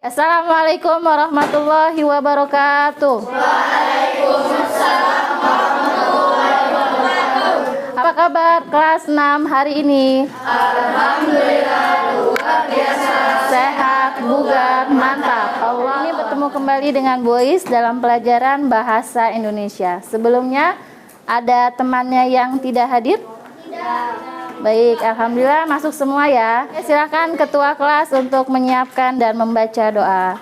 Assalamualaikum warahmatullahi wabarakatuh. Waalaikumsalam warahmatullahi wabarakatuh. Apa kabar kelas 6 hari ini? Alhamdulillah luar biasa. Sehat, bugar, mantap. Allah. Ini bertemu kembali dengan Bu Is dalam pelajaran Bahasa Indonesia. Sebelumnya ada temannya yang tidak hadir? Tidak. Baik, alhamdulillah masuk semua ya. Silakan ketua kelas untuk menyiapkan dan membaca doa.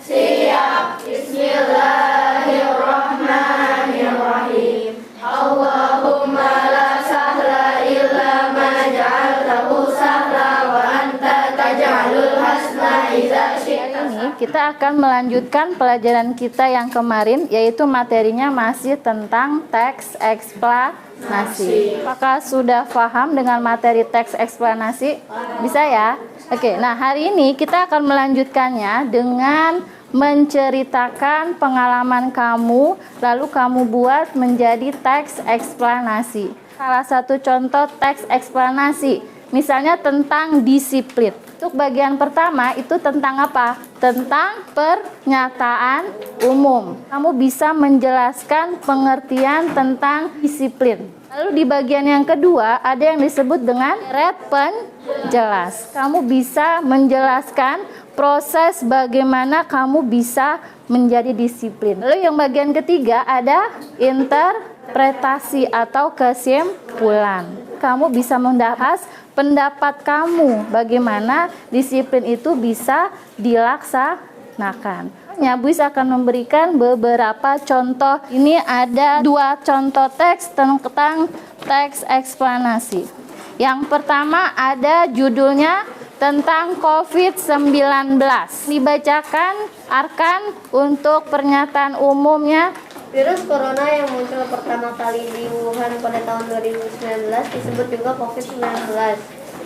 Siap. Bismillahirrahmanirrahim. Allahumma la sahla illa ma ja'altahu sahla wa anta taj'alul hasna idza syi'ta. Ini kita akan melanjutkan pelajaran kita yang kemarin, yaitu materinya masih tentang teks eksplanasi. Apakah sudah paham dengan materi teks eksplanasi? Bisa ya? Oke, nah hari ini kita akan melanjutkannya dengan menceritakan pengalaman kamu, lalu kamu buat menjadi teks eksplanasi. Salah satu contoh teks eksplanasi, misalnya tentang disiplin. Untuk bagian pertama itu tentang apa? Tentang pernyataan umum. Kamu bisa menjelaskan pengertian tentang disiplin. Lalu di bagian yang kedua ada yang disebut dengan deret penjelas. Kamu bisa menjelaskan proses bagaimana kamu bisa menjadi disiplin. Lalu yang bagian ketiga ada interpretasi atau kesimpulan. Kamu bisa membahas pendapat kamu bagaimana disiplin itu bisa dilaksanakan. Bu Is akan memberikan beberapa contoh. Ini ada 2 contoh teks tentang teks eksplanasi. Yang pertama ada judulnya tentang COVID-19. Dibacakan Arkan untuk pernyataan umumnya. Virus corona yang muncul pertama kali di Wuhan pada tahun 2019 disebut juga COVID-19.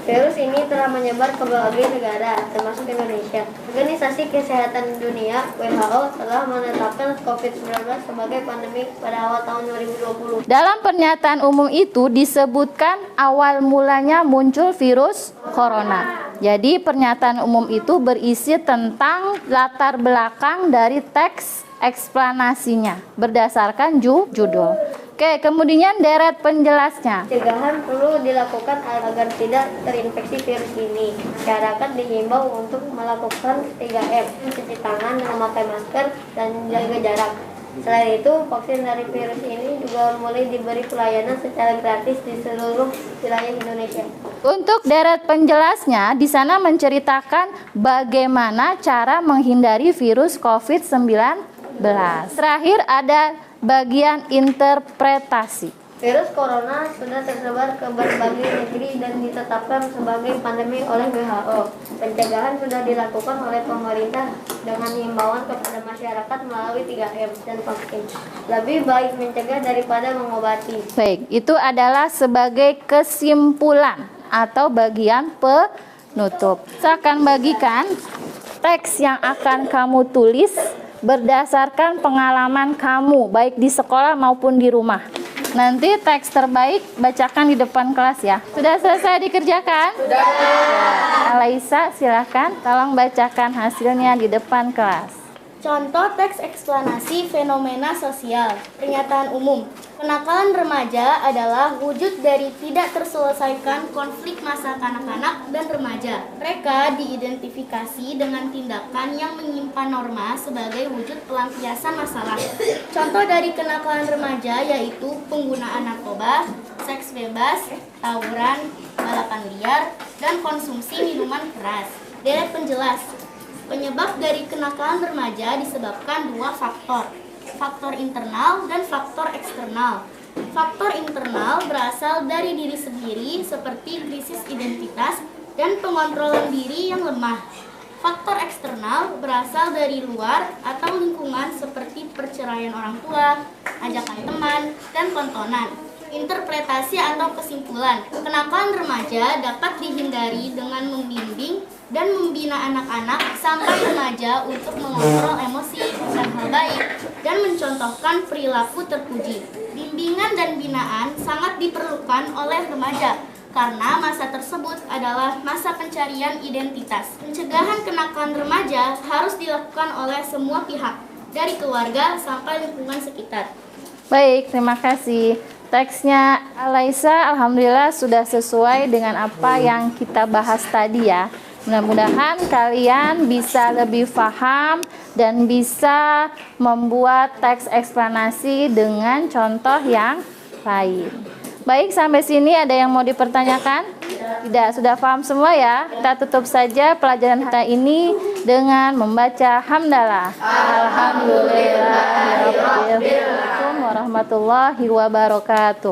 Virus ini telah menyebar ke berbagai negara, termasuk Indonesia. Organisasi Kesehatan Dunia (WHO) telah menetapkan COVID-19 sebagai pandemi pada awal tahun 2020. Dalam pernyataan umum itu disebutkan awal mulanya muncul virus corona. Jadi pernyataan umum itu berisi tentang latar belakang dari teks eksplanasinya berdasarkan judul. Oke, kemudian deret penjelasnya. Pencegahan perlu dilakukan agar tidak terinfeksi virus ini. Masyarakat dihimbau untuk melakukan 3M, mencuci tangan, memakai masker, dan jaga jarak. Selain itu, vaksin dari virus ini juga mulai diberi pelayanan secara gratis di seluruh wilayah Indonesia. Untuk deret penjelasnya, di sana menceritakan bagaimana cara menghindari virus COVID-19. Terakhir ada bagian interpretasi. Virus corona sudah tersebar ke berbagai negeri dan ditetapkan sebagai pandemi oleh WHO. Pencegahan sudah dilakukan oleh pemerintah dengan himbauan kepada masyarakat melalui 3M dan vaksin. Lebih baik mencegah daripada mengobati. Baik, itu adalah sebagai kesimpulan atau bagian penutup. Saya akan bagikan teks yang akan kamu tulis berdasarkan pengalaman kamu, baik di sekolah maupun di rumah. Nanti teks terbaik bacakan di depan kelas ya. Sudah selesai dikerjakan? Sudah. Alaisa, silakan tolong bacakan hasilnya di depan kelas. Contoh teks eksplanasi fenomena sosial. Pernyataan umum. Kenakalan remaja adalah wujud dari tidak terselesaikan konflik masa kanak-kanak dan remaja. Mereka diidentifikasi dengan tindakan yang menyimpan norma sebagai wujud pelampiasan masalah. Contoh dari kenakalan remaja yaitu penggunaan narkoba, seks bebas, tawuran, balapan liar, dan konsumsi minuman keras. Deret penjelas. Penyebab dari kenakalan remaja disebabkan 2 faktor. Faktor internal dan faktor eksternal. Faktor internal berasal dari diri sendiri seperti krisis identitas dan pengontrolan diri yang lemah. Faktor eksternal berasal dari luar atau lingkungan seperti perceraian orang tua, ajakan teman, dan tontonan. Interpretasi atau kesimpulan. Kenakalan remaja dapat dihindari dengan membimbing dan membina anak-anak sampai remaja untuk mengontrol emosi dan hal baik dan mencontohkan perilaku terpuji. Bimbingan dan binaan sangat diperlukan oleh remaja. karena masa tersebut adalah masa pencarian identitas. Pencegahan kenakalan remaja harus dilakukan oleh semua pihak, dari keluarga sampai lingkungan sekitar. Baik, terima kasih. Teksnya Alaisa alhamdulillah sudah sesuai dengan apa yang kita bahas tadi ya. Mudah-mudahan kalian bisa lebih paham dan bisa membuat teks eksplanasi dengan contoh yang lain. Baik, sampai sini ada yang mau dipertanyakan? Tidak, sudah paham semua ya? Kita tutup saja pelajaran kita ini dengan membaca hamdalah. Alhamdulillahirabbil alamin warahmatullahi wabarakatuh.